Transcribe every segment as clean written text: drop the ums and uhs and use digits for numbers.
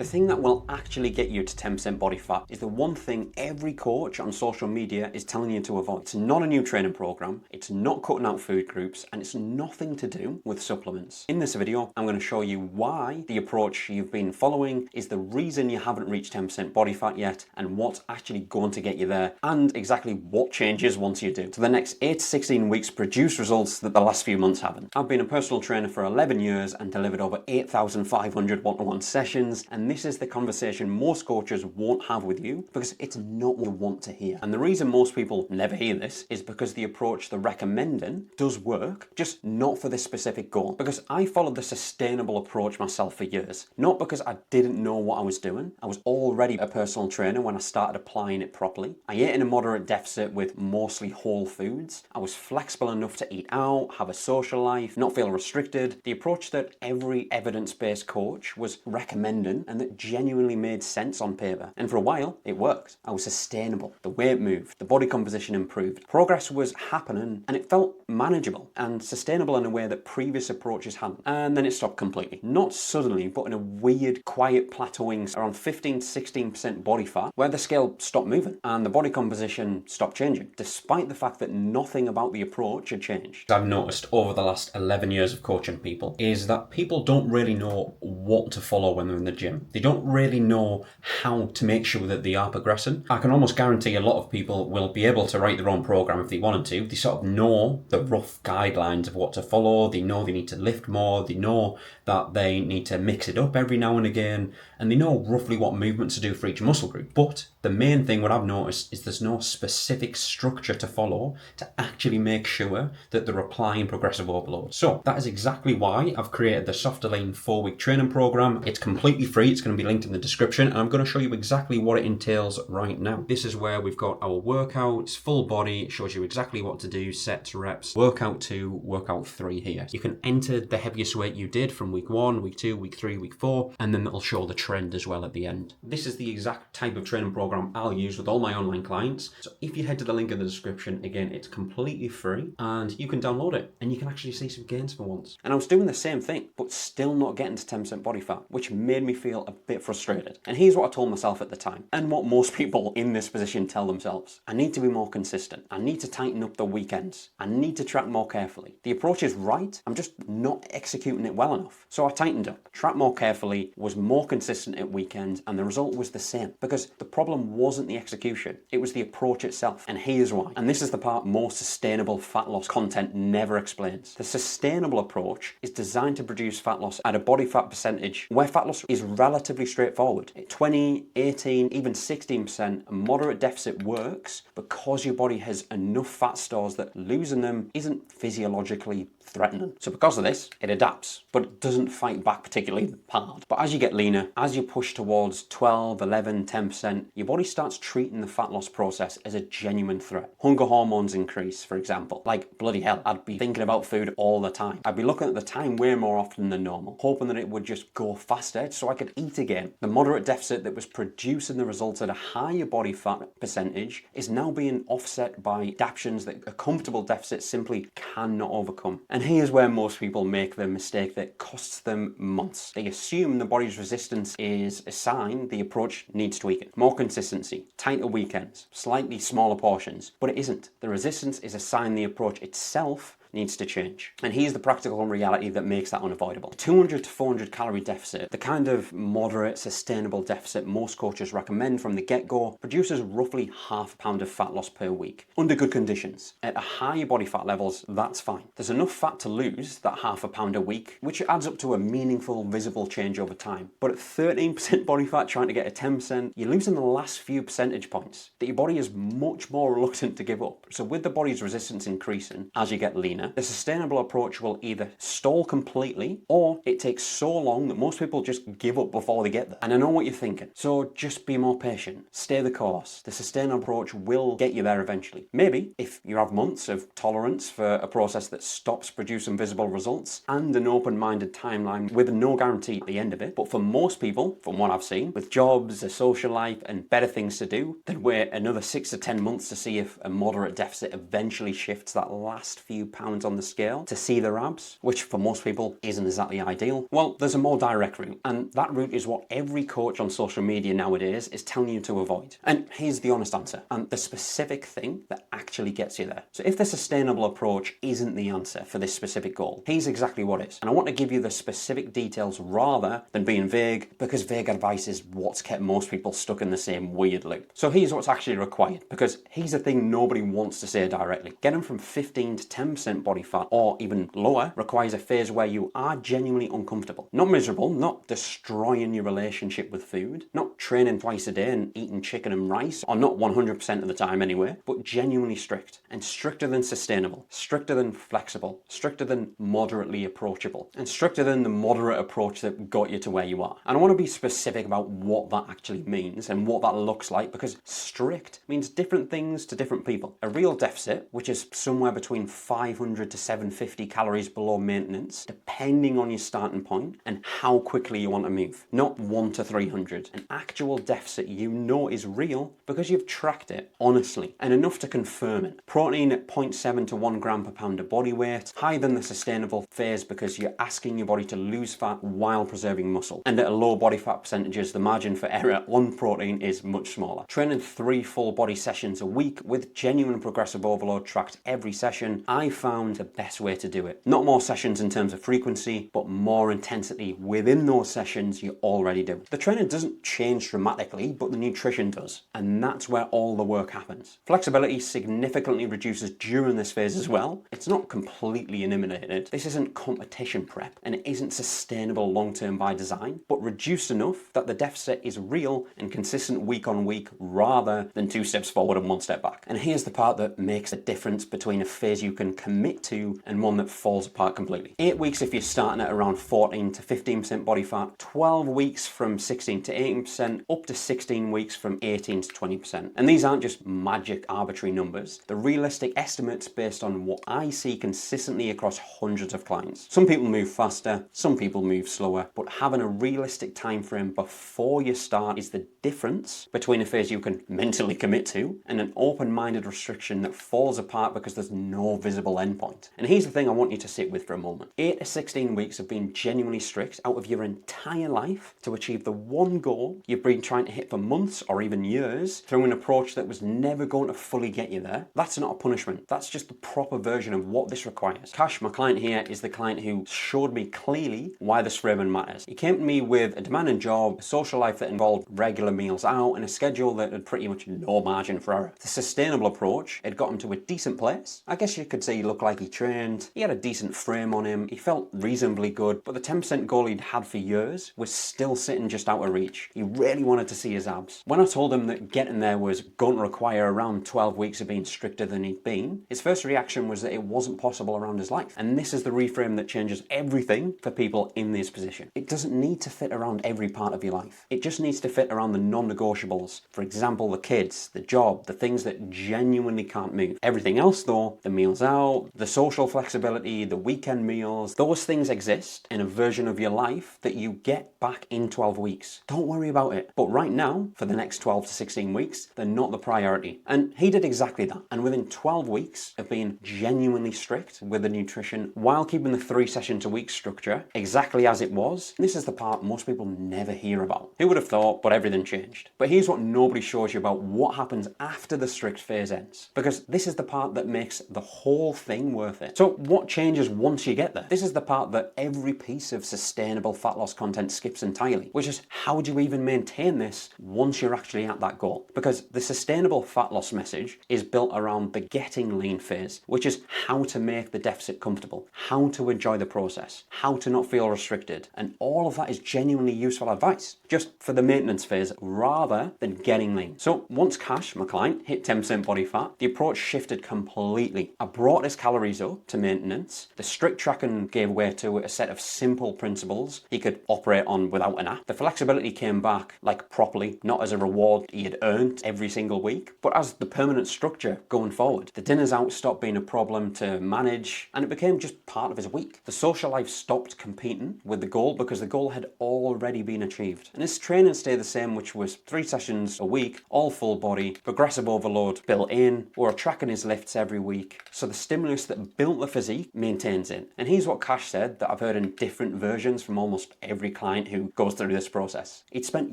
The thing that will actually get you to 10% body fat is the one thing every coach on social media is telling you to avoid. It's not a new training program, it's not cutting out food groups, and it's nothing to do with supplements. In this video, I'm going to show you why the approach you've been following is the reason you haven't reached 10% body fat yet, and what's actually going to get you there, and exactly what changes once you do. So the next 8 to 16 weeks produce results that the last few months haven't. I've been a personal trainer for 11 years and delivered over 8,500 one-to-one sessions, and this is the conversation most coaches won't have with you because it's not what you want to hear. And the reason most people never hear this is because the approach they're recommending does work, just not for this specific goal. Because I followed the sustainable approach myself for years, not because I didn't know what I was doing. I was already a personal trainer when I started applying it properly. I ate in a moderate deficit with mostly whole foods. I was flexible enough to eat out, have a social life, not feel restricted. The approach that every evidence-based coach was recommending and that genuinely made sense on paper. And for a while, it worked. I was sustainable. The weight moved, the body composition improved. Progress was happening and it felt manageable and sustainable in a way that previous approaches hadn't. And then it stopped completely. Not suddenly, but in a weird, quiet plateauing around 15 to 16% body fat, where the scale stopped moving and the body composition stopped changing, despite the fact that nothing about the approach had changed. I've noticed over the last 11 years of coaching people is that people don't really know what to follow when they're in the gym. They don't really know how to make sure that they are progressing. I can almost guarantee a lot of people will be able to write their own program if they wanted to. They sort of know the rough guidelines of what to follow. They know they need to lift more. They know that they need to mix it up every now and again. And they know roughly what movements to do for each muscle group. But the main thing what I've noticed is there's no specific structure to follow to actually make sure that they're applying progressive overload. So that is exactly why I've created the Softer Lean 4-week training program. It's completely free. It's going to be linked in the description, and I'm going to show you exactly what it entails right now. This is where we've got our workouts, full body. It shows you exactly what to do, sets, reps, workout 2, workout 3 here. You can enter the heaviest weight you did from week 1, week 2, week 3, week 4, and then it'll show the trend as well at the end. This is the exact type of training program I'll use with all my online clients. So if you head to the link in the description, again, it's completely free and you can download it and you can actually see some gains for once. And I was doing the same thing, but still not getting to 10% body fat, which made me feel a bit frustrated. And here's what I told myself at the time, and what most people in this position tell themselves. I need to be more consistent. I need to tighten up the weekends. I need to track more carefully. The approach is right, I'm just not executing it well enough. So I tightened up, tracked more carefully, was more consistent at weekends, and the result was the same. Because the problem wasn't the execution, it was the approach itself. And here's why. And this is the part more sustainable fat loss content never explains. The sustainable approach is designed to produce fat loss at a body fat percentage where fat loss is relatively straightforward. 20, 18, even 16%, a moderate deficit works because your body has enough fat stores that losing them isn't physiologically threatening. So because of this, it adapts, but it doesn't fight back particularly hard. But as you get leaner, as you push towards 12, 11, 10%, your body starts treating the fat loss process as a genuine threat. Hunger hormones increase, for example. Like, bloody hell, I'd be thinking about food all the time. I'd be looking at the time way more often than normal, hoping that it would just go faster so I could eat again. The moderate deficit that was producing the results at a higher body fat percentage is now being offset by adaptations that a comfortable deficit simply cannot overcome. And here's where most people make the mistake that costs them months. They assume the body's resistance is a sign the approach needs tweaking. More consistency, tighter weekends, slightly smaller portions, but it isn't. The resistance is a sign the approach itself needs to change. And here's the practical reality that makes that unavoidable. 200 to 400 calorie deficit, the kind of moderate, sustainable deficit most coaches recommend from the get-go, produces roughly half a pound of fat loss per week. Under good conditions. At higher body fat levels, that's fine. There's enough fat to lose that half a pound a week, which adds up to a meaningful, visible change over time. But at 13% body fat trying to get a 10%, you're losing the last few percentage points that your body is much more reluctant to give up. So with the body's resistance increasing as you get leaner, the sustainable approach will either stall completely or it takes so long that most people just give up before they get there. And I know what you're thinking, so just be more patient, stay the course. The sustainable approach will get you there eventually. Maybe if you have months of tolerance for a process that stops producing visible results and an open-minded timeline with no guarantee at the end of it. But for most people, from what I've seen, with jobs, a social life and better things to do, then wait another 6 to 10 months to see if a moderate deficit eventually shifts that last few pounds pounds on the scale to see their abs, which for most people isn't exactly ideal. Well, there's a more direct route, and that route is what every coach on social media nowadays is telling you to avoid. And here's the honest answer, and the specific thing that actually gets you there. So if the sustainable approach isn't the answer for this specific goal, here's exactly what is. And I want to give you the specific details rather than being vague, because vague advice is what's kept most people stuck in the same weird loop. So here's what's actually required, because here's the thing nobody wants to say directly. Getting from 15 to 10% body fat or even lower requires a phase where you are genuinely uncomfortable. Not miserable, not destroying your relationship with food, not training twice a day and eating chicken and rice, or not 100% of the time anyway, but genuinely strict, and stricter than sustainable, stricter than flexible, stricter than moderately approachable, and stricter than the moderate approach that got you to where you are. And I want to be specific about what that actually means and what that looks like, because strict means different things to different people. A real deficit, which is somewhere between 500 to 750 calories below maintenance, depending on your starting point and how quickly you want to move. Not 1 to 300. An actual deficit you know is real because you've tracked it honestly and enough to confirm it. Protein at 0.7 to 1 gram per pound of body weight, higher than the sustainable phase because you're asking your body to lose fat while preserving muscle. And at low body fat percentages, the margin for error on protein is much smaller. Training 3 full body sessions a week with genuine progressive overload tracked every session, I found the best way to do it. Not more sessions in terms of frequency, but more intensity within those sessions you already do. The training doesn't change dramatically, but the nutrition does. And that's where all the work happens. Flexibility significantly reduces during this phase as well. It's not completely eliminated. This isn't competition prep, and it isn't sustainable long-term by design, but reduced enough that the deficit is real and consistent week on week rather than 2 steps forward and 1 step back. And here's the part that makes the difference between a phase you can commit to and one that falls apart completely. 8 weeks if you're starting at around 14 to 15% body fat, 12 weeks from 16 to 18%, up to 16 weeks from 18 to 20%. And these aren't just magic arbitrary numbers. They're realistic estimates based on what I see consistently across hundreds of clients. Some people move faster, some people move slower, but having a realistic time frame before you start is the difference between a phase you can mentally commit to and an open-minded restriction that falls apart because there's no visible endpoint. And here's the thing I want you to sit with for a moment. 8 to 16 weeks of being genuinely strict out of your entire life to achieve the one goal you've been trying to hit for months or even years through an approach that was never going to fully get you there. That's not a punishment. That's just the proper version of what this requires. Cash, my client here, is the client who showed me clearly why this framing matters. He came to me with a demanding job, a social life that involved regular meals out, and a schedule that had pretty much no margin for error. The sustainable approach had got him to a decent place. I guess you could say he looked like he trained. He had a decent frame on him. He felt reasonably good, but the 10% goal he'd had for years was still sitting just out of reach. He really wanted to see his abs. When I told him that getting there was going to require around 12 weeks of being stricter than he'd been, his first reaction was that it wasn't possible around his life. And this is the reframe that changes everything for people in this position. It doesn't need to fit around every part of your life. It just needs to fit around the non-negotiables. For example, the kids, the job, the things that genuinely can't move. Everything else though, the meals out, the social flexibility, the weekend meals, those things exist in a version of your life that you get back in 12 weeks. Don't worry about it. But right now, for the next 12 to 16 weeks, they're not the priority. And he did exactly that. And within 12 weeks of being genuinely strict with the nutrition while keeping the 3 sessions a week structure exactly as it was, this is the part most people never hear about. Who would have thought, but everything changed. But here's what nobody shows you about what happens after the strict phase ends, because this is the part that makes the whole thing worth it. So what changes once you get there? This is the part that every piece of sustainable fat loss content skips entirely, which is how do you even maintain this once you're actually at that goal? Because the sustainable fat loss message is built around the getting lean phase, which is how to make the deficit comfortable, how to enjoy the process, how to not feel restricted, and all of that is genuinely useful advice, just for the maintenance phase rather than getting lean. So once Cash, my client, hit 10% body fat, the approach shifted completely. I brought his calories up to maintenance. The strict tracking gave way to a set of simple principles he could operate on without an app. The flexibility came back back, like properly, not as a reward he had earned every single week, but as the permanent structure going forward. The dinners out stopped being a problem to manage, and it became just part of his week. The social life stopped competing with the goal because the goal had already been achieved. And his training stayed the same, which was 3 sessions a week, all full body, progressive overload built in, or tracking his lifts every week. So the stimulus that built the physique maintains it. And here's what Cash said that I've heard in different versions from almost every client who goes through this process. He'd spent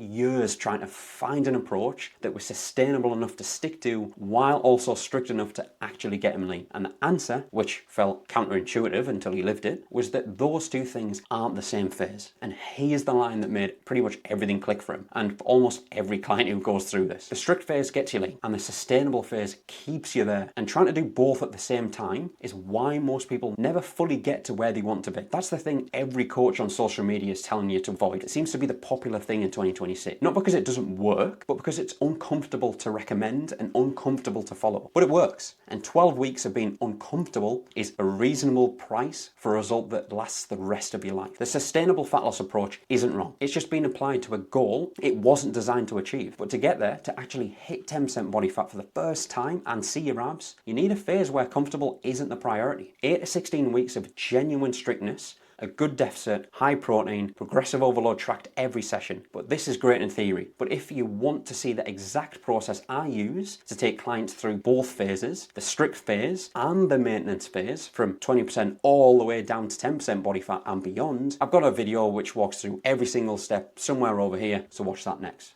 years trying to find an approach that was sustainable enough to stick to while also strict enough to actually get him lean. And the answer, which felt counterintuitive until he lived it, was that those two things aren't the same phase. And here's the line that made pretty much everything click for him, and for almost every client who goes through this. The strict phase gets you lean, and the sustainable phase keeps you there. And trying to do both at the same time is why most people never fully get to where they want to be. That's the thing every coach on social media is telling you to avoid. It seems to be the popular thing in 2026. Not because it doesn't work, but because it's uncomfortable to recommend and uncomfortable to follow. But it works. And 12 weeks of being uncomfortable is a reasonable price for a result that lasts the rest of your life. The sustainable fat loss approach isn't wrong. It's just been applied to a goal it wasn't designed to achieve. But to get there, to actually hit 10% body fat for the first time and see your abs, you need a phase where comfortable isn't the priority. 8 to 16 weeks of genuine strictness, a good deficit, high protein, progressive overload tracked every session. But this is great in theory. But if you want to see the exact process I use to take clients through both phases, the strict phase and the maintenance phase, from 20% all the way down to 10% body fat and beyond, I've got a video which walks through every single step somewhere over here, so watch that next.